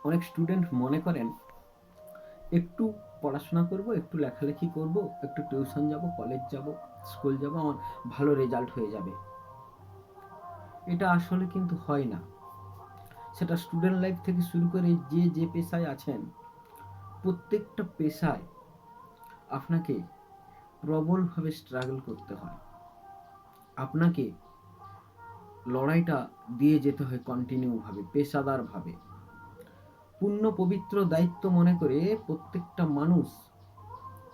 অনেক স্টুডেন্ট মনে করেন একটু পড়াশোনা করব, একটু লেখালেখি করব, একটু টিউশন যাব, কলেজ যাব, স্কুল যাব, আমার ভালো রেজাল্ট হয়ে যাবে। এটা আসলে কিন্তু হয় না। সেটা স্টুডেন্ট লাইফ থেকে শুরু করে যে পেশায় আছেন, প্রত্যেকটা পেশায় আপনাকে প্রবলভাবে স্ট্রাগল করতে হয়। আপনাকে লড়াইটা দিয়ে যেতে হয় কন্টিনিউভাবে, পেশাদারভাবে। পূর্ণ পবিত্র দায়িত্ব মনে করে প্রত্যেকটা মানুষ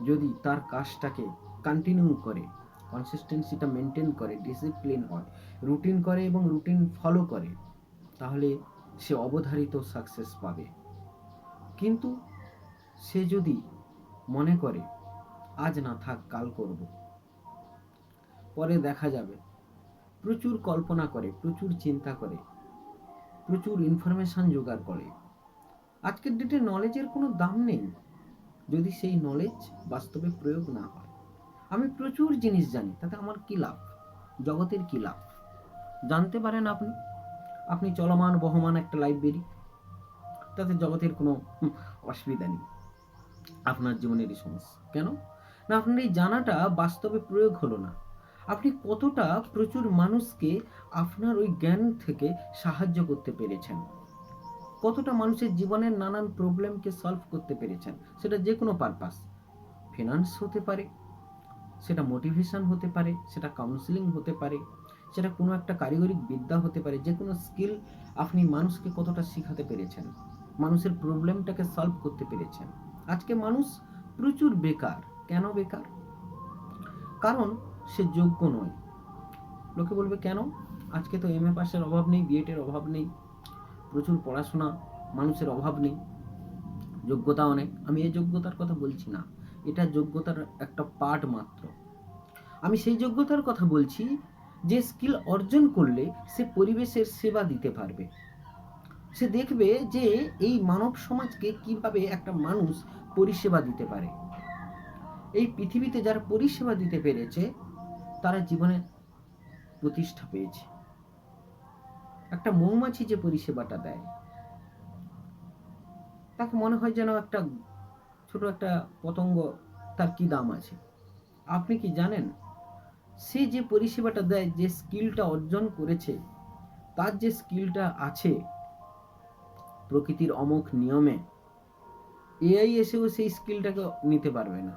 যদি তার কাজটাকে কন্টিনিউ করে, কনসিস্টেন্সিটা মেনটেন করে, ডিসিপ্লিন হয়, রুটিন করে এবং রুটিন ফলো করে, তাহলে সে অবধারিত সাকসেস পাবে। কিন্তু সে যদি মনে করে আজ না থাক, কাল করব, পরে দেখা যাবে, প্রচুর কল্পনা করে, প্রচুর চিন্তা করে, প্রচুর ইনফরমেশন জোগাড় করে, আজকের ডেটে নলেজের কোনো দাম নেই যদি সেই নলেজ বাস্তবে প্রয়োগ না হয়। আমি প্রচুর জিনিস জানি, তাতে আমার কি লাভ? জগতের কি লাভ? জানতে পারেন আপনি, আপনি চলমান বহমান একটা লাইব্রেরি, তাতে জগতের কোনো অসুবিধা নেই। আপনার জীবনেরই সমস্যা কেন? না, আপনার এই জানাটা বাস্তবে প্রয়োগ হলো না। আপনি কতটা প্রচুর মানুষকে আপনার ওই জ্ঞান থেকে সাহায্য করতে পেরেছেন, কতটা মানুষের জীবনের নানান প্রবলেমকে সলভ করতে পেরেছেন, সেটা যে কোনো পারপাস, ফিনান্স হতে পারে, সেটা মোটিভেশন হতে পারে, সেটা কাউন্সিলিং হতে পারে, সেটা কোনো একটা কারিগরি বিদ্যা হতে পারে, যে কোনো স্কিল আপনি মানুষকে কতটা শেখাতে পেরেছেন, মানুষের প্রবলেমটাকে সলভ করতে পেরেছেন। আজকে মানুষ প্রচুর বেকার। কেন বেকার? কারণ সে যোগ্য নয়। লোকে বলবে কেন? আজকে তো এম এ পাসের অভাব নেই, বিএড এর অভাব নেই, প্রচুর পড়াশোনা মানুষের অভাব নেই, যোগ্যতা অনেক। আমি এই যোগ্যতার কথা বলছি না, এটা যোগ্যতার একটা পার্ট মাত্র। আমি সেই যোগ্যতার কথা বলছি যে স্কিল অর্জন করলে সে পরিবেশের সেবা দিতে পারবে। সে দেখবে যে এই মানব সমাজকে কিভাবে একটা মানুষ পরিষেবা দিতে পারে। এই পৃথিবীতে যারা পরিষেবা দিতে পেরেছে তারা জীবনে প্রতিষ্ঠা পেয়েছে। একটা মৌমাছি যে পরিষেবাটা দেয়, তাকে মনে হয় যেন একটা ছোট একটা পতঙ্গ, তার কি দাম আছে? আপনি কি জানেন সে যে পরিষেবাটা দেয়, যে স্কিলটা অর্জন করেছে, তার যে স্কিলটা আছে প্রকৃতির অমোঘ নিয়মে, এআই এসেও সেই স্কিলটাকে নিতে পারবে না।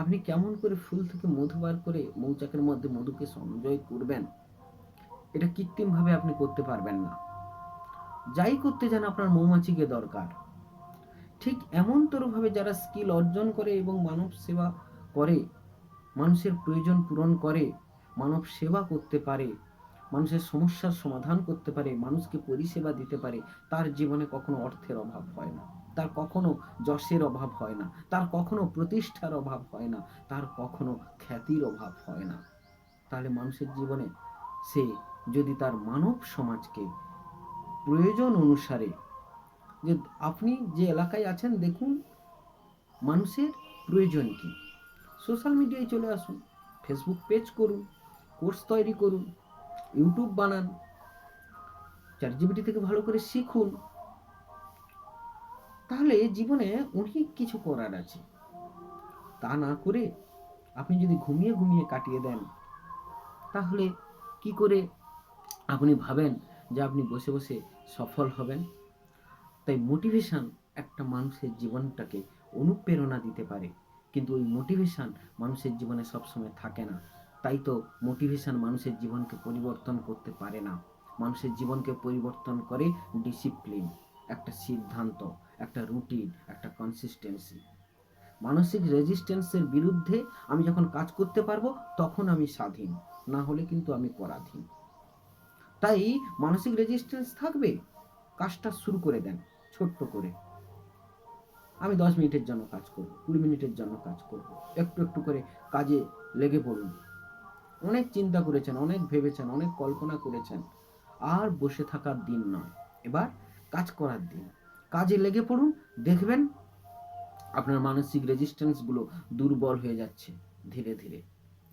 আপনি কেমন করে ফুল থেকে মধু বার করে মৌচাকের মধ্যে মধুকে সঞ্চয় করবেন, এটা কৃত্রিমভাবে আপনি করতে পারবেন না। যাই করতে যান আপনার মৌমাছিকে দরকার। ঠিক এমন তরভাবে যারা স্কিল অর্জন করে এবং মানব সেবা করে, মানুষের প্রয়োজন পূরণ করে, মানব সেবা করতে পারে, মানুষের সমস্যার সমাধান করতে পারে, মানুষকে পরিষেবা দিতে পারে, তার জীবনে কখনো অর্থের অভাব হয় না, তার কখনো যশের অভাব হয় না, তার কখনো প্রতিষ্ঠার অভাব হয় না, তার কখনো খ্যাতির অভাব হয় না। তাহলে মানুষের জীবনে সে যদি তার মানব সমাজকে প্রয়োজন অনুসারে, যে আপনি যে এলাকায় আছেন দেখুন মানুষের প্রয়োজন কি, সোশ্যাল মিডিয়ায় চলে আসুন, ফেসবুক পেজ করুন, কোর্স তৈরি করুন, ইউটিউব বানান, চ্যাটজিপিটি থেকে ভালো করে শিখুন। তাহলে জীবনে অনেক কিছু করার আছে। তা না করে আপনি যদি ঘুমিয়ে ঘুমিয়ে কাটিয়ে দেন, তাহলে কি করে আপনি ভাবেন যে আপনি বসে বসে সফল হবেন? তাই মোটিভেশন একটা মানুষের জীবনটাকে অনুপ্রেরণা দিতে পারে, কিন্তু ওই মোটিভেশন মানুষের জীবনে সবসময় থাকে না। তাই তো মোটিভেশন মানুষের জীবনকে পরিবর্তন করতে পারে না। মানুষের জীবনকে পরিবর্তন করে ডিসিপ্লিন, একটা সিদ্ধান্ত, একটা রুটিন, একটা কনসিস্টেন্সি। মানসিক রেজিস্ট্যান্সের বিরুদ্ধে আমি যখন কাজ করতে পারবো তখন আমি স্বাধীন, না হলে কিন্তু আমি পরাধীন। তাই মানসিক রেজিস্ট্যান্স থাকবে, কাজটা শুরু করে দেন ছোট্ট করে। আমি 10 মিনিটের জন্য কাজ করব, 20 মিনিটের জন্য কাজ করব, একটু একটু করে কাজে লেগে পড়ুন। অনেক চিন্তা করেছেন, অনেক ভেবেছেন, অনেক কল্পনা করেছেন, আর বসে থাকার দিন নয়, এবার কাজ করার দিন। কাজে লেগে পড়ুন, দেখবেন আপনার মানসিক রেজিস্ট্যান্সগুলো দুর্বল হয়ে যাচ্ছে ধীরে ধীরে,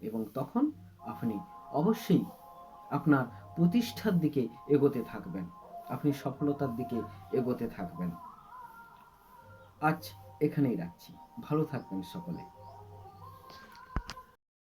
এবং তখন আপনি অবশ্যই আপনার প্রতিষ্ঠার দিকে এগোতে থাকবেন। আপনি সফলতার দিকে এগোতে থাকবেন। আজ এখানেই রাখছি। ভালো থাকবেন সকলে।